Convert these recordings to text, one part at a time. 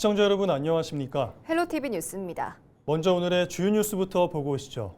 시청자 여러분 안녕하십니까? 헬로티비 뉴스입니다. 먼저 오늘의 주요 뉴스부터 보고 오시죠.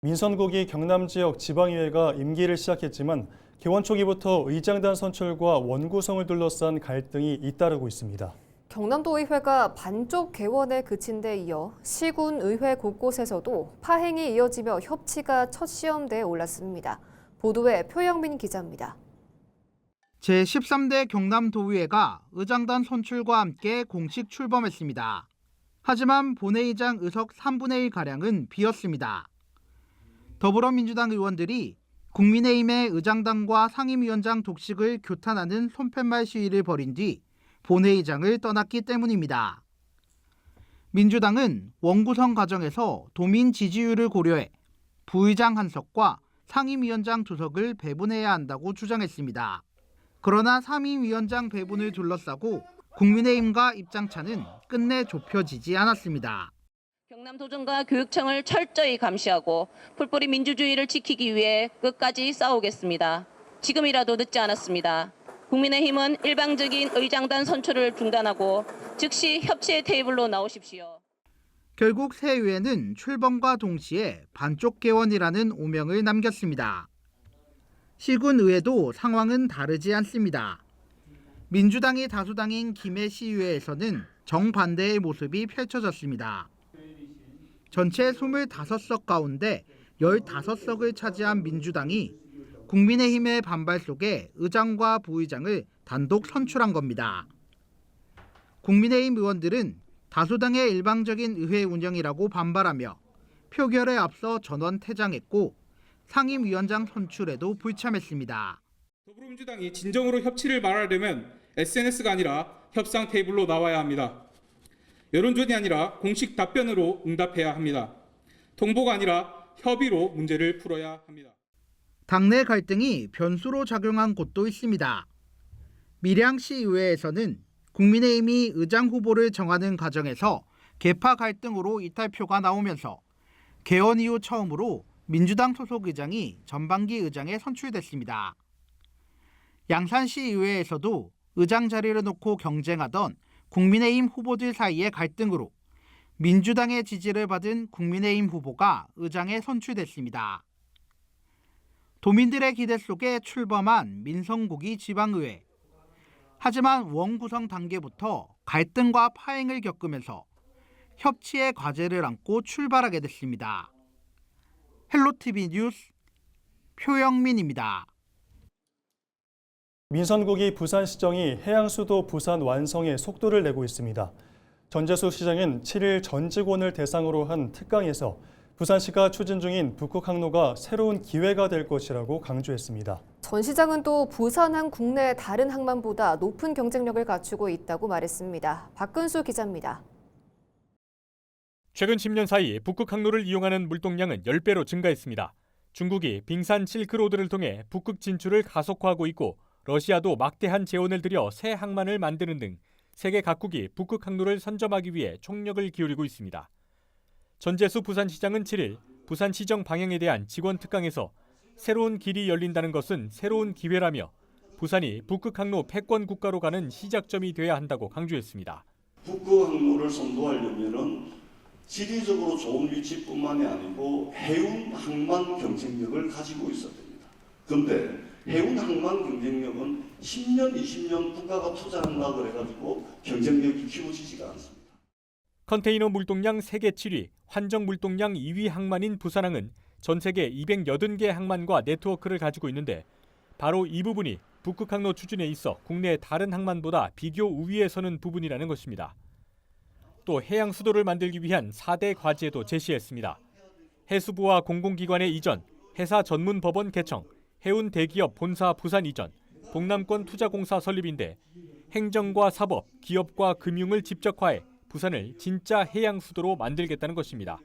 민선국이 경남 지역 지방의회가 임기를 시작했지만 개원 초기부터 의장단 선출과 원구성을 둘러싼 갈등이 잇따르고 있습니다. 경남도의회가 반쪽 개원에 그친 데 이어 시군 의회 곳곳에서도 파행이 이어지며 협치가 첫 시험대에 올랐습니다. 보도에 표영민 기자입니다. 제13대 경남도의회가 의장단 선출과 함께 공식 출범했습니다. 하지만 본회의장 의석 3분의 1가량은 비었습니다. 더불어민주당 의원들이 국민의힘의 의장단과 상임위원장 독식을 규탄하는 손팻말 시위를 벌인 뒤 본회의장을 떠났기 때문입니다. 민주당은 원구성 과정에서 도민 지지율을 고려해 부의장 1석과 상임위원장 2석을 배분해야 한다고 주장했습니다. 그러나 상임위원장 배분을 둘러싸고 국민의힘과 입장차는 끝내 좁혀지지 않았습니다. 경남도정과 교육청을 철저히 감시하고 풀뿌리 민주주의를 지키기 위해 끝까지 싸우겠습니다. 지금이라도 늦지 않았습니다. 국민의힘은 일방적인 의장단 선출을 중단하고 즉시 협치의 테이블로 나오십시오. 결국 새 의회는 출범과 동시에 반쪽 개원이라는 오명을 남겼습니다. 시군 의회도 상황은 다르지 않습니다. 민주당이 다수당인 김해 시의회에서는 정반대의 모습이 펼쳐졌습니다. 전체 25석 가운데 15석을 차지한 민주당이 국민의힘의 반발 속에 의장과 부의장을 단독 선출한 겁니다. 국민의힘 의원들은 다수당의 일방적인 의회 운영이라고 반발하며 표결에 앞서 전원 퇴장했고 상임위원장 선출에도 불참했습니다. 더불어민주당이 진정으로 협치를 말하려면 SNS가 아니라 협상 테이블로 나와야 합니다. 여론전이 아니라 공식 답변으로 응답해야 합니다. 통보가 아니라 협의로 문제를 풀어야 합니다. 당내 갈등이 변수로 작용한 곳도 있습니다. 밀양시의회에서는 국민의힘이 의장 후보를 정하는 과정에서 계파 갈등으로 이탈표가 나오면서 개원 이후 처음으로 민주당 소속 의장이 전반기 의장에 선출됐습니다. 양산시의회에서도 의장 자리를 놓고 경쟁하던 국민의힘 후보들 사이의 갈등으로 민주당의 지지를 받은 국민의힘 후보가 의장에 선출됐습니다. 도민들의 기대 속에 출범한 민선국이 지방의회. 하지만 원구성 단계부터 갈등과 파행을 겪으면서 협치의 과제를 안고 출발하게 됐습니다. 헬로티비 뉴스 표영민입니다. 민선국이 부산시정이 해양수도 부산 완성에 속도를 내고 있습니다. 전재수 시장은 7일 전 직원을 대상으로 한 특강에서 부산시가 추진 중인 북극 항로가 새로운 기회가 될 것이라고 강조했습니다. 전 시장은 또 부산항 국내 다른 항만보다 높은 경쟁력을 갖추고 있다고 말했습니다. 박근수 기자입니다. 최근 10년 사이 북극 항로를 이용하는 물동량은 10배로 증가했습니다. 중국이 빙산 실크로드를 통해 북극 진출을 가속화하고 있고 러시아도 막대한 재원을 들여 새 항만을 만드는 등 세계 각국이 북극 항로를 선점하기 위해 총력을 기울이고 있습니다. 전재수 부산시장은 7일 부산시정 방향에 대한 직원 특강에서 새로운 길이 열린다는 것은 새로운 기회라며 부산이 북극 항로 패권 국가로 가는 시작점이 돼야 한다고 강조했습니다. 북극 항로를 선도하려면은 지리적으로 좋은 위치뿐만이 아니고 해운 항만 경쟁력을 가지고 있어야 됩니다. 그런데 해운 항만 경쟁력은 10년, 20년 국가가 투자한다고 그래가지고 경쟁력이 키워지지가 않습니다. 컨테이너 물동량 세계 7위, 환정 물동량 2위 항만인 부산항은 전 세계 280개 항만과 네트워크를 가지고 있는데 바로 이 부분이 북극 항로 추진에 있어 국내 다른 항만보다 비교 우위에 서는 부분이라는 것입니다. 또 해양 수도를 만들기 위한 4대 과제도 제시했습니다. 해수부와 공공기관의 이전, 해사 전문 법원 개청, 해운 대기업 본사 부산 이전, 동남권 투자공사 설립인데 행정과 사법, 기업과 금융을 집적화해 부산을 진짜 해양 수도로 만들겠다는 것입니다.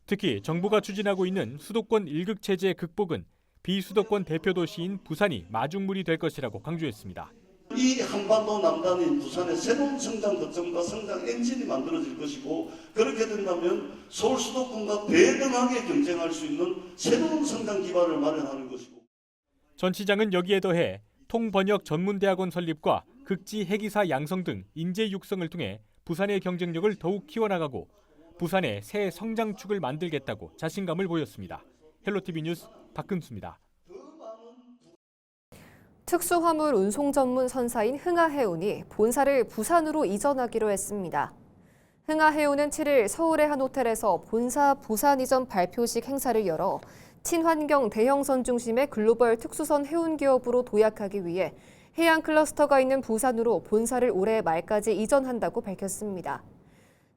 특히 정부가 추진하고 있는 수도권 1극 체제 극복은 비수도권 대표 도시인 부산이 마중물이 될 것이라고 강조했습니다. 이 한반도 남단인 부산의 새로운 성장 거점과 성장 엔진이 만들어질 것이고, 그렇게 된다면 서울 수도권과 대등하게 경쟁할 수 있는 새로운 성장 기반을 마련하는 것이고. 전 시장은 여기에 더해 통번역 전문대학원 설립과 극지 해기사 양성 등 인재 육성을 통해 부산의 경쟁력을 더욱 키워나가고 부산의 새 성장축을 만들겠다고 자신감을 보였습니다. 헬로티비 뉴스 박근수입니다. 특수화물 운송 전문 선사인 흥하해운이 본사를 부산으로 이전하기로 했습니다. 흥하해운은 7일 서울의 한 호텔에서 본사 부산 이전 발표식 행사를 열어 친환경 대형선 중심의 글로벌 특수선 해운 기업으로 도약하기 위해 해양 클러스터가 있는 부산으로 본사를 올해 말까지 이전한다고 밝혔습니다.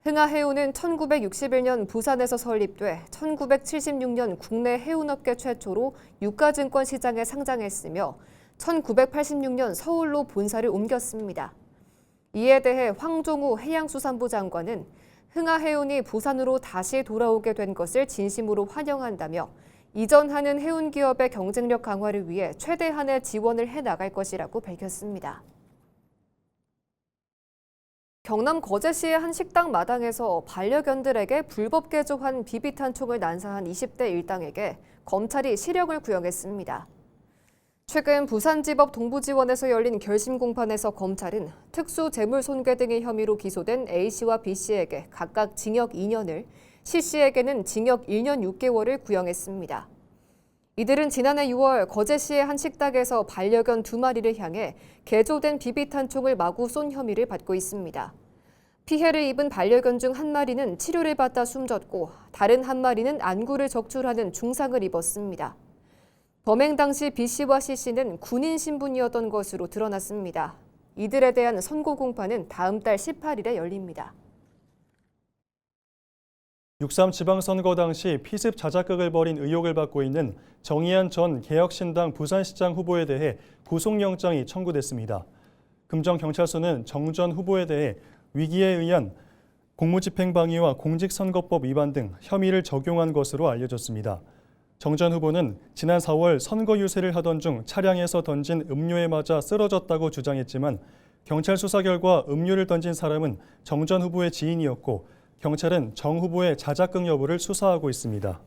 흥하해운은 1961년 부산에서 설립돼 1976년 국내 해운업계 최초로 유가증권 시장에 상장했으며 1986년 서울로 본사를 옮겼습니다. 이에 대해 황종우 해양수산부 장관은 흥하해운이 부산으로 다시 돌아오게 된 것을 진심으로 환영한다며 이전하는 해운기업의 경쟁력 강화를 위해 최대한의 지원을 해나갈 것이라고 밝혔습니다. 경남 거제시의 한 식당 마당에서 반려견들에게 불법 개조한 비비탄 총을 난사한 20대 일당에게 검찰이 실형을 구형했습니다. 최근 부산지법 동부지원에서 열린 결심 공판에서 검찰은 특수재물손괴 등의 혐의로 기소된 A씨와 B씨에게 각각 징역 2년을, C씨에게는 징역 1년 6개월을 구형했습니다. 이들은 지난해 6월 거제시의 한 식당에서 반려견 2마리를 향해 개조된 비비탄 총을 마구 쏜 혐의를 받고 있습니다. 피해를 입은 반려견 중 한 마리는 치료를 받다 숨졌고 다른 한 마리는 안구를 적출하는 중상을 입었습니다. 범행 당시 B씨와 C씨는 군인 신분이었던 것으로 드러났습니다. 이들에 대한 선고 공판은 다음 달 18일에 열립니다. 6.3 지방선거 당시 피습 자작극을 벌인 의혹을 받고 있는 정의안 전 개혁신당 부산시장 후보에 대해 구속영장이 청구됐습니다. 금정경찰서는 정 전 후보에 대해 위기에 의한 공무집행방해와 공직선거법 위반 등 혐의를 적용한 것으로 알려졌습니다. 정 전 후보는 지난 4월 선거 유세를 하던 중 차량에서 던진 음료에 맞아 쓰러졌다고 주장했지만 경찰 수사 결과 음료를 던진 사람은 정 전 후보의 지인이었고 경찰은 정 후보의 자작극 여부를 수사하고 있습니다.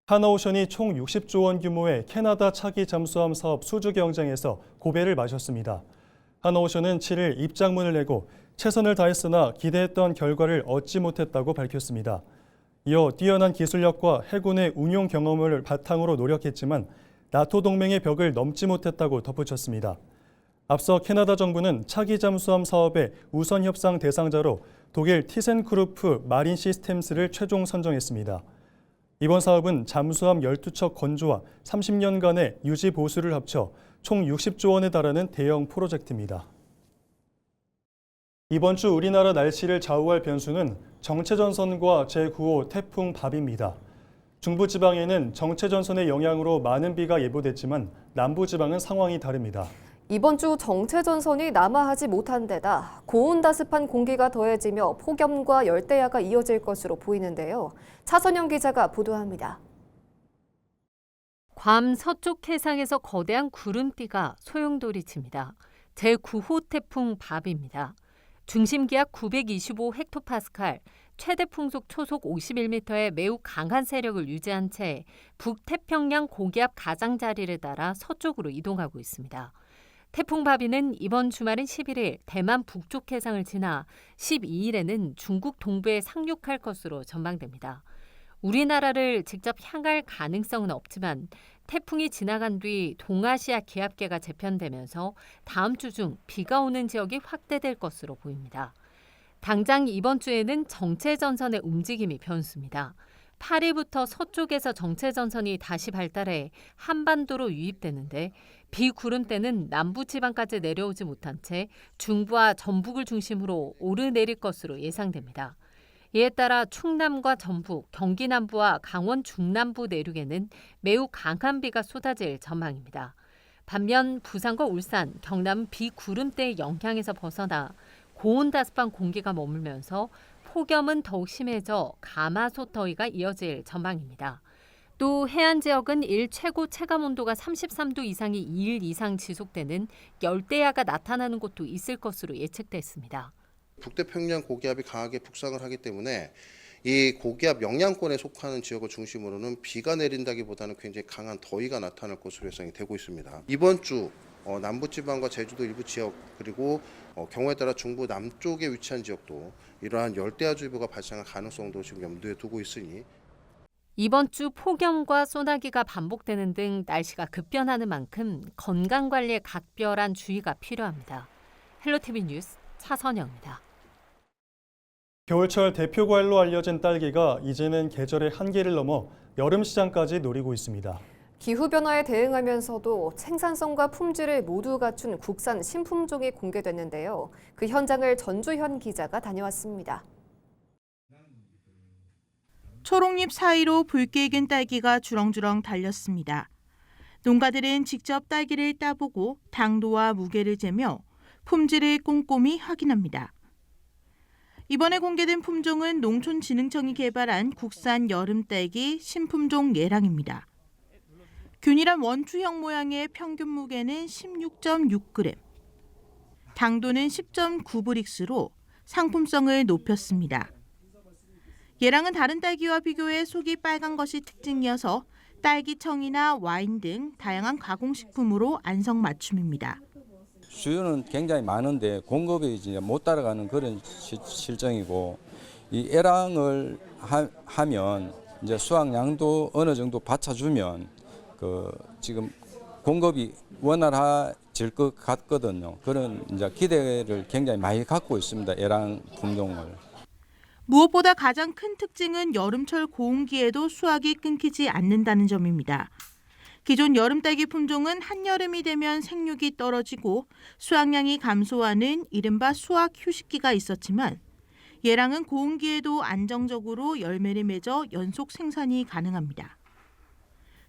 하나오션이 총 60조 원 규모의 캐나다 차기 잠수함 사업 수주 경쟁에서 고배를 마셨습니다. 하나오션은 7일 입장문을 내고 최선을 다했으나 기대했던 결과를 얻지 못했다고 밝혔습니다. 이어 뛰어난 기술력과 해군의 운용 경험을 바탕으로 노력했지만 나토 동맹의 벽을 넘지 못했다고 덧붙였습니다. 앞서 캐나다 정부는 차기 잠수함 사업의 우선 협상 대상자로 독일 티센크루프 마린 시스템스를 최종 선정했습니다. 이번 사업은 잠수함 12척 건조와 30년간의 유지 보수를 합쳐 총 60조 원에 달하는 대형 프로젝트입니다. 이번 주 우리나라 날씨를 좌우할 변수는 정체전선과 제9호 태풍 바비입니다. 중부지방에는 정체전선의 영향으로 많은 비가 예보됐지만 남부지방은 상황이 다릅니다. 이번 주 정체전선이 남하하지 못한 데다 고온다습한 공기가 더해지며 폭염과 열대야가 이어질 것으로 보이는데요. 차선영 기자가 보도합니다. 괌 서쪽 해상에서 거대한 구름띠가 소용돌이칩니다. 제9호 태풍 바비입니다. 중심기압 925헥토파스칼, 최대 풍속 초속 51m의 매우 강한 세력을 유지한 채 북태평양 고기압 가장자리를 따라 서쪽으로 이동하고 있습니다. 태풍 바비는 이번 주말인 11일 대만 북쪽 해상을 지나 12일에는 중국 동부에 상륙할 것으로 전망됩니다. 우리나라를 직접 향할 가능성은 없지만 태풍이 지나간 뒤 동아시아 기압계가 재편되면서 다음 주 중 비가 오는 지역이 확대될 것으로 보입니다. 당장 이번 주에는 정체전선의 움직임이 변수입니다. 8일부터 서쪽에서 정체전선이 다시 발달해 한반도로 유입되는데 비구름대는 남부지방까지 내려오지 못한 채 중부와 전북을 중심으로 오르내릴 것으로 예상됩니다. 이에 따라 충남과 전북, 경기 남부와 강원 중남부 내륙에는 매우 강한 비가 쏟아질 전망입니다. 반면 부산과 울산, 경남은 비구름대의 영향에서 벗어나 고온다습한 공기가 머물면서 폭염은 더욱 심해져 가마솥 더위가 이어질 전망입니다. 또 해안 지역은 일 최고 체감 온도가 33도 이상이 2일 이상 지속되는 열대야가 나타나는 곳도 있을 것으로 예측됐습니다. 북태평양 고기압이 강하게 북상을 하기 때문에 이 고기압 영향권에 속하는 지역을 중심으로는 비가 내린다기보다는 굉장히 강한 더위가 나타날 것으로 예상이 되고 있습니다. 이번 주 남부지방과 제주도 일부 지역 그리고 경우에 따라 중부 남쪽에 위치한 지역도 이러한 열대야주의보가 발생할 가능성도 지금 염두에 두고 있으니 이번 주 폭염과 소나기가 반복되는 등 날씨가 급변하는 만큼 건강관리에 각별한 주의가 필요합니다. 헬로티비 뉴스 차선영입니다. 겨울철 대표 과일로 알려진 딸기가 이제는 계절의 한계를 넘어 여름 시장까지 노리고 있습니다. 기후변화에 대응하면서도 생산성과 품질을 모두 갖춘 국산 신품종이 공개됐는데요. 그 현장을 전주현 기자가 다녀왔습니다. 초록잎 사이로 붉게 익은 딸기가 주렁주렁 달렸습니다. 농가들은 직접 딸기를 따보고 당도와 무게를 재며 품질을 꼼꼼히 확인합니다. 이번에 공개된 품종은 농촌진흥청이 개발한 국산 여름딸기 신품종 예랑입니다. 균일한 원추형 모양의 평균 무게는 16.6g, 당도는 10.9브릭스로 상품성을 높였습니다. 예랑은 다른 딸기와 비교해 속이 빨간 것이 특징이어서 딸기청이나 와인 등 다양한 가공식품으로 안성맞춤입니다. 수요는 굉장히 많은데 공급이 이제 못 따라가는 그런 실정이고 이 예랑을 하면 이제 수확량도 어느 정도 받쳐주면 지금 공급이 원활해질 것 같거든요. 그런 이제 기대를 굉장히 많이 갖고 있습니다. 예랑 품종을. 무엇보다 가장 큰 특징은 여름철 고온기에도 수확이 끊기지 않는다는 점입니다. 기존 여름딸기 품종은 한여름이 되면 생육이 떨어지고 수확량이 감소하는 이른바 수확 휴식기가 있었지만 예랑은 고온기에도 안정적으로 열매를 맺어 연속 생산이 가능합니다.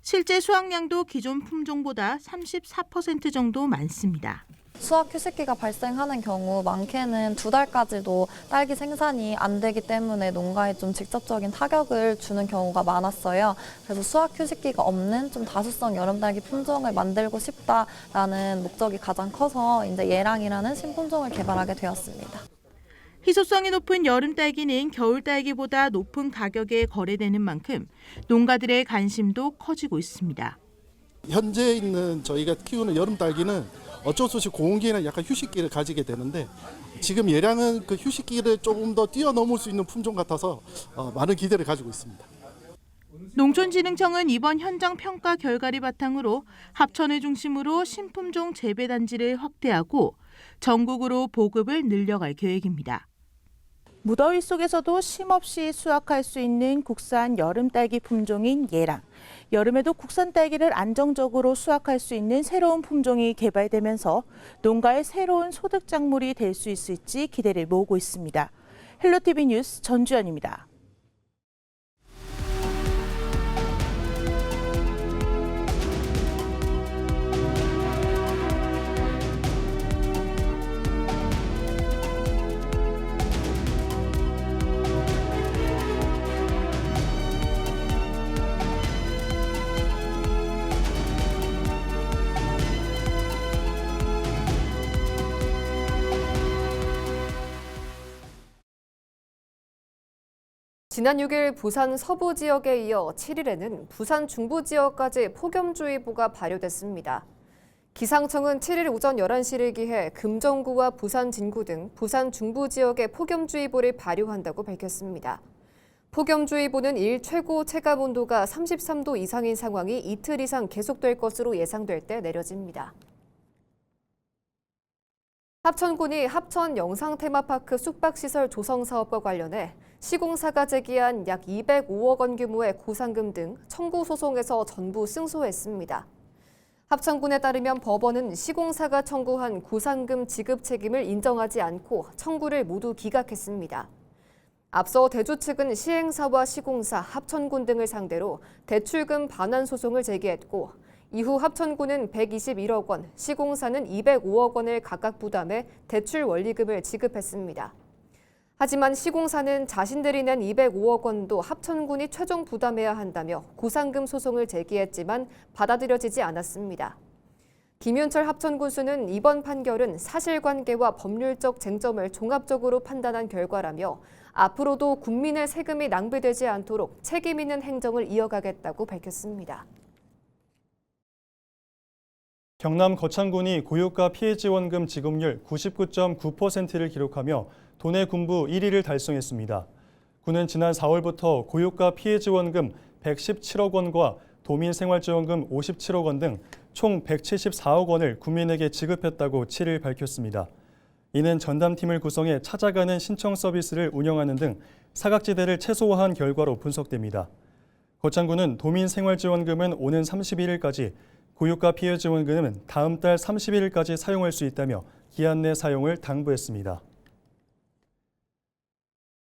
실제 수확량도 기존 품종보다 34% 정도 많습니다. 수확 휴식기가 발생하는 경우 많게는 2달까지도 딸기 생산이 안 되기 때문에 농가에 좀 직접적인 타격을 주는 경우가 많았어요. 그래서 수확 휴식기가 없는 좀 다수성 여름딸기 품종을 만들고 싶다라는 목적이 가장 커서 이제 예랑이라는 신품종을 개발하게 되었습니다. 희소성이 높은 여름딸기는 겨울딸기보다 높은 가격에 거래되는 만큼 농가들의 관심도 커지고 있습니다. 현재 있는 저희가 키우는 여름딸기는 어쩔 수 없이 고온기에는 약간 휴식기를 가지게 되는데 지금 예랑은 그 휴식기를 조금 더 뛰어넘을 수 있는 품종 같아서 많은 기대를 가지고 있습니다. 농촌진흥청은 이번 현장 평가 결과를 바탕으로 합천을 중심으로 신품종 재배단지를 확대하고 전국으로 보급을 늘려갈 계획입니다. 무더위 속에서도 쉼없이 수확할 수 있는 국산 여름딸기 품종인 예랑. 여름에도 국산 딸기를 안정적으로 수확할 수 있는 새로운 품종이 개발되면서 농가의 새로운 소득 작물이 될 수 있을지 기대를 모으고 있습니다. 헬로티비 뉴스 전주연입니다. 지난 6일 부산 서부 지역에 이어 7일에는 부산 중부 지역까지 폭염주의보가 발효됐습니다. 기상청은 7일 오전 11시를 기해 금정구와 부산 진구 등 부산 중부 지역에 폭염주의보를 발효한다고 밝혔습니다. 폭염주의보는 일 최고 체감온도가 33도 이상인 상황이 이틀 이상 계속될 것으로 예상될 때 내려집니다. 합천군이 합천 영상테마파크 숙박시설 조성 사업과 관련해 시공사가 제기한 약 205억 원 규모의 구상금 등 청구 소송에서 전부 승소했습니다. 합천군에 따르면 법원은 시공사가 청구한 구상금 지급 책임을 인정하지 않고 청구를 모두 기각했습니다. 앞서 대주 측은 시행사와 시공사, 합천군 등을 상대로 대출금 반환 소송을 제기했고 이후 합천군은 121억 원, 시공사는 205억 원을 각각 부담해 대출 원리금을 지급했습니다. 하지만 시공사는 자신들이 낸 205억 원도 합천군이 최종 부담해야 한다며 구상금 소송을 제기했지만 받아들여지지 않았습니다. 김윤철 합천군수는 이번 판결은 사실관계와 법률적 쟁점을 종합적으로 판단한 결과라며 앞으로도 국민의 세금이 낭비되지 않도록 책임 있는 행정을 이어가겠다고 밝혔습니다. 경남 거창군이 고유가 피해 지원금 지급률 99.9%를 기록하며 도내 군부 1위를 달성했습니다. 군은 지난 4월부터 고유가 피해 지원금 117억 원과 도민생활지원금 57억 원 등 총 174억 원을 국민에게 지급했다고 7일 밝혔습니다. 이는 전담팀을 구성해 찾아가는 신청 서비스를 운영하는 등 사각지대를 최소화한 결과로 분석됩니다. 거창군은 도민생활지원금은 오는 31일까지, 고유가 피해 지원금은 다음 달 31일까지 사용할 수 있다며 기한 내 사용을 당부했습니다.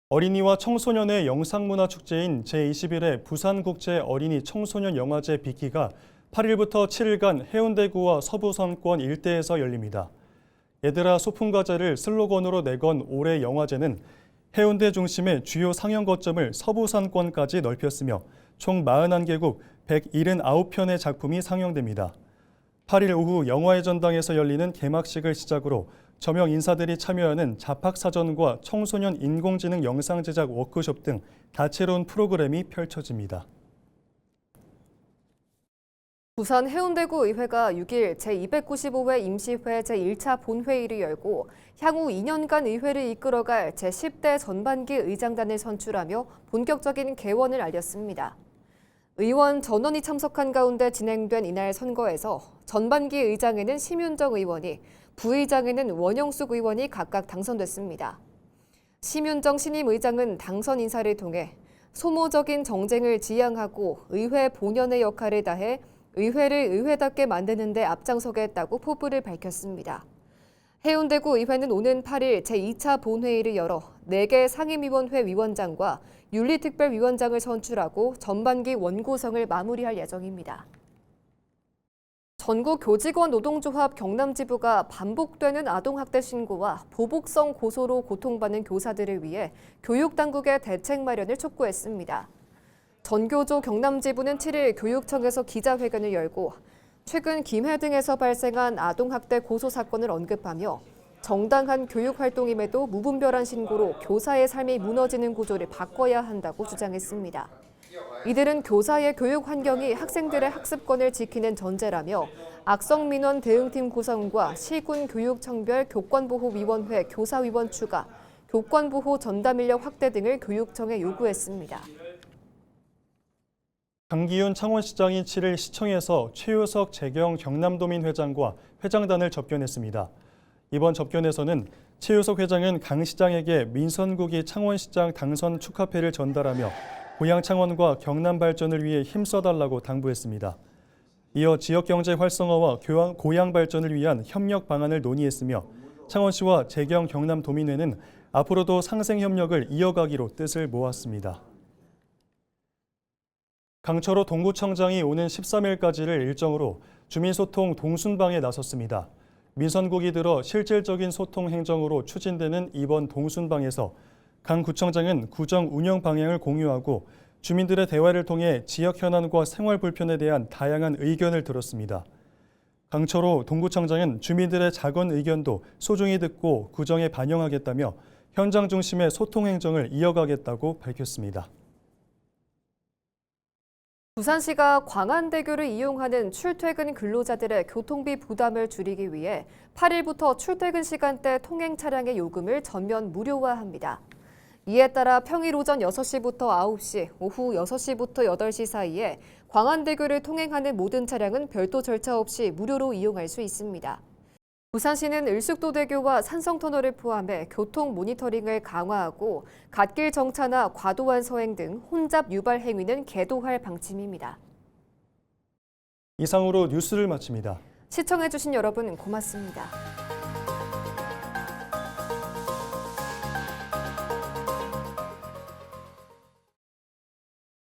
어린이와 청소년의 영상문화축제인 제21회 부산국제 어린이 청소년 영화제 빅키가 8일부터 7일간 해운대구와 서부선권 일대에서 열립니다. 얘들아 소풍가자를 슬로건으로 내건 올해 영화제는 해운대 중심의 주요 상영 거점을 서부선권까지 넓혔으며 총 41개국 179편의 작품이 상영됩니다. 8일 오후 영화의 전당에서 열리는 개막식을 시작으로 저명 인사들이 참여하는 잡학사전과 청소년 인공지능 영상 제작 워크숍 등 다채로운 프로그램이 펼쳐집니다. 부산 해운대구 의회가 6일 제295회 임시회 제1차 본회의를 열고 향후 2년간 의회를 이끌어갈 제10대 전반기 의장단을 선출하며 본격적인 개원을 알렸습니다. 의원 전원이 참석한 가운데 진행된 이날 선거에서 전반기 의장에는 심윤정 의원이, 부의장에는 원영숙 의원이 각각 당선됐습니다. 심윤정 신임 의장은 당선 인사를 통해 소모적인 정쟁을 지양하고 의회 본연의 역할을 다해 의회를 의회답게 만드는 데 앞장서겠다고 포부를 밝혔습니다. 해운대구 의회는 오는 8일 제2차 본회의를 열어 4개 상임위원회 위원장과 윤리특별위원장을 선출하고 전반기 원구성을 마무리할 예정입니다. 전국교직원 노동조합 경남지부가 반복되는 아동학대 신고와 보복성 고소로 고통받는 교사들을 위해 교육당국의 대책 마련을 촉구했습니다. 전교조 경남지부는 7일 교육청에서 기자회견을 열고 최근 김해 등에서 발생한 아동학대 고소 사건을 언급하며 정당한 교육활동임에도 무분별한 신고로 교사의 삶이 무너지는 구조를 바꿔야 한다고 주장했습니다. 이들은 교사의 교육 환경이 학생들의 학습권을 지키는 전제라며 악성민원 대응팀 구성과 시군교육청별 교권보호위원회 교사위원 추가, 교권보호 전담인력 확대 등을 교육청에 요구했습니다. 강기훈 창원시장이 7일 시청에서 최효석 재경 경남도민 회장과 회장단을 접견했습니다. 이번 접견에서는 최효석 회장은 강 시장에게 민선국이 창원시장 당선 축하패를 전달하며 고향 창원과 경남 발전을 위해 힘써달라고 당부했습니다. 이어 지역경제 활성화와 고향 발전을 위한 협력 방안을 논의했으며 창원시와 재경 경남도민회는 앞으로도 상생 협력을 이어가기로 뜻을 모았습니다. 강철호 동구청장이 오는 13일까지를 일정으로 주민소통 동순방에 나섰습니다. 민선국이 들어 실질적인 소통 행정으로 추진되는 이번 동순방에서 강 구청장은 구청 운영 방향을 공유하고 주민들의 대화를 통해 지역 현안과 생활 불편에 대한 다양한 의견을 들었습니다. 강철호 동구청장은 주민들의 작은 의견도 소중히 듣고 구정에 반영하겠다며 현장 중심의 소통 행정을 이어가겠다고 밝혔습니다. 부산시가 광안대교를 이용하는 출퇴근 근로자들의 교통비 부담을 줄이기 위해 8일부터 출퇴근 시간대 통행 차량의 요금을 전면 무료화합니다. 이에 따라 평일 오전 6시부터 9시, 오후 6시부터 8시 사이에 광안대교를 통행하는 모든 차량은 별도 절차 없이 무료로 이용할 수 있습니다. 부산시는 을숙도대교와 산성터널을 포함해 교통 모니터링을 강화하고 갓길 정차나 과도한 서행 등 혼잡 유발 행위는 계도할 방침입니다. 이상으로 뉴스를 마칩니다. 시청해주신 여러분 고맙습니다.